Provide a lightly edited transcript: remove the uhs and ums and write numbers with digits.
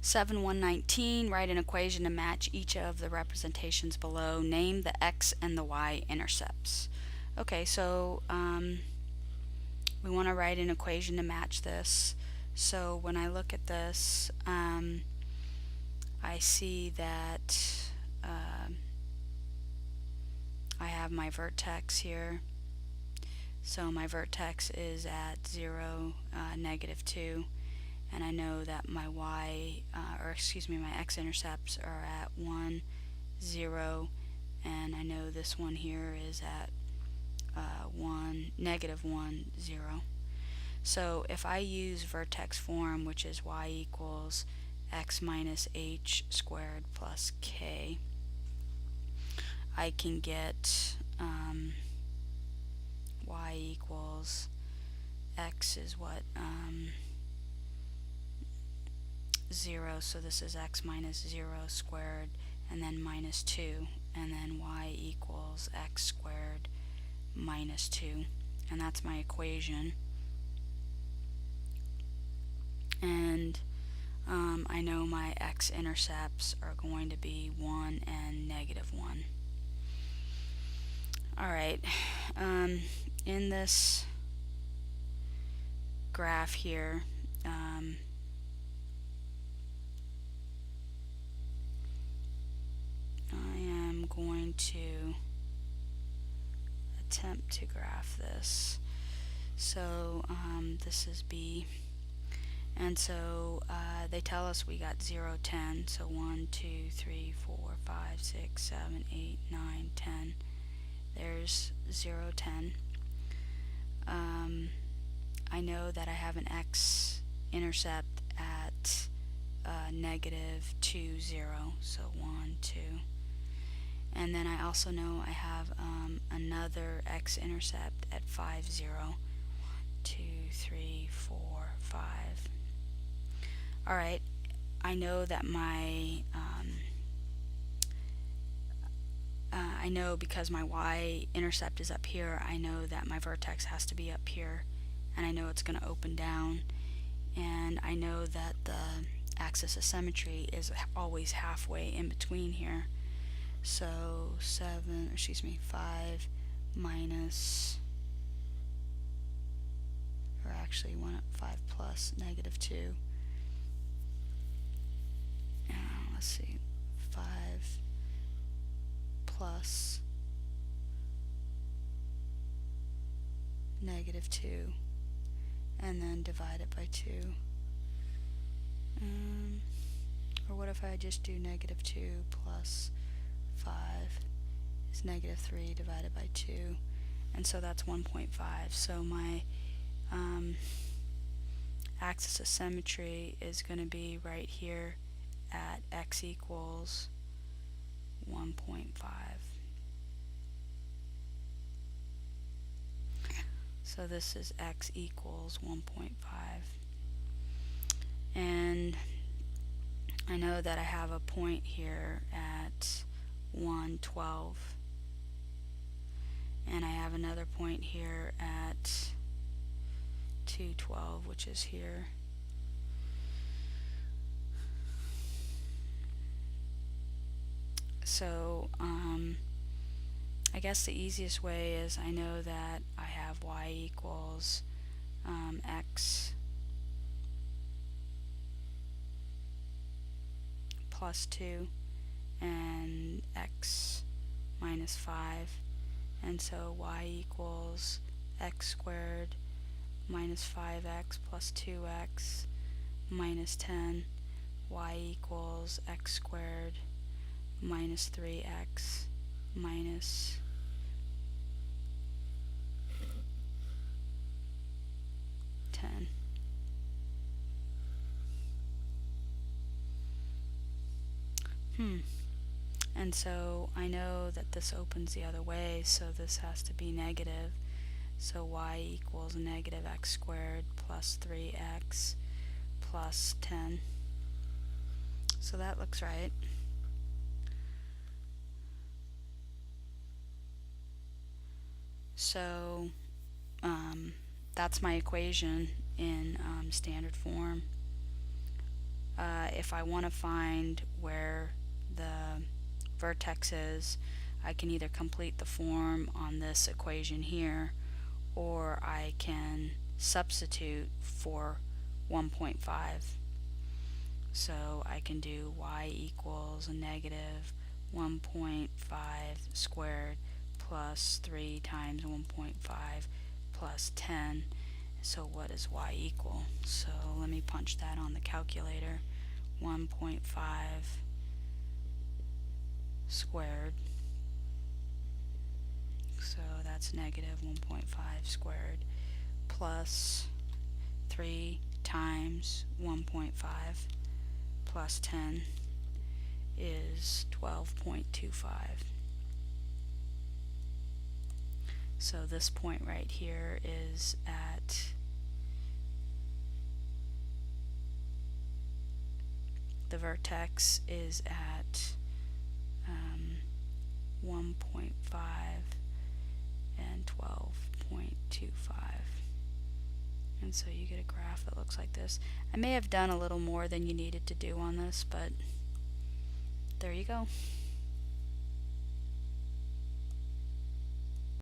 7.119, write an equation to match each of the representations below. Name the x and the y intercepts. Okay, so we want to write an equation to match this. So when I look at this, I see that I have my vertex here. So my vertex is at 0, -2, and I know that my y, my x-intercepts are at 1, 0, and I know this one here is at -1, 0. So if I use vertex form, which is y equals x minus h squared plus k, I can get y equals x is what, 0, so this is x minus 0 squared, and then minus 2, and then y equals x squared minus 2, and that's my equation. And I know my x-intercepts are going to be 1 and -1. Alright, in this graph here, I am going to attempt to graph this. So this is B, and so they tell us we got 0, 10, so 1, 2, 3, 4, 5, 6, 7, 8, 9, 10. There's 0, 10. I know that I have an x-intercept at -2, 0, so 1, 2. And then I also know I have another x-intercept at 5, 0. 2, 3, 4, 5. Alright, I know that my I know because my y-intercept is up here, I know that my vertex has to be up here, and I know it's going to open down, and I know that the axis of symmetry is always halfway in between here. So 5 minus, or actually 5 plus -2. Let's see, 5 plus -2, and then divide it by 2. Or what if I just do -2 plus 5 is -3 divided by 2, and so that's 1.5. So my axis of symmetry is going to be right here at x equals 1.5. So this is x equals 1.5. And I know that I have a point here at 112, and I have another point here at 212, which is here. So I guess the easiest way is I know that I have y equals x plus 2 and x minus 5, and so y equals x squared minus 5x plus 2x minus 10, y equals x squared minus 3x minus 10. And so I know that this opens the other way, so this has to be negative. So y equals -x squared plus 3x plus 10. So that looks right. So that's my equation in standard form. if I want to find where the vertex is, I can either complete the form on this equation here, or I can substitute for 1.5. So I can do y equals a negative 1.5 squared plus 3 times 1.5 plus 10. So what does y equal? So let me punch that on the calculator. 1.5 squared, so that's negative 1.5 squared, plus 3 times 1.5 plus 10 is 12.25. So this point right here is at the vertex is at 1.5 and 12.25. And so you get a graph that looks like this. I may have done a little more than you needed to do on this, but there you go.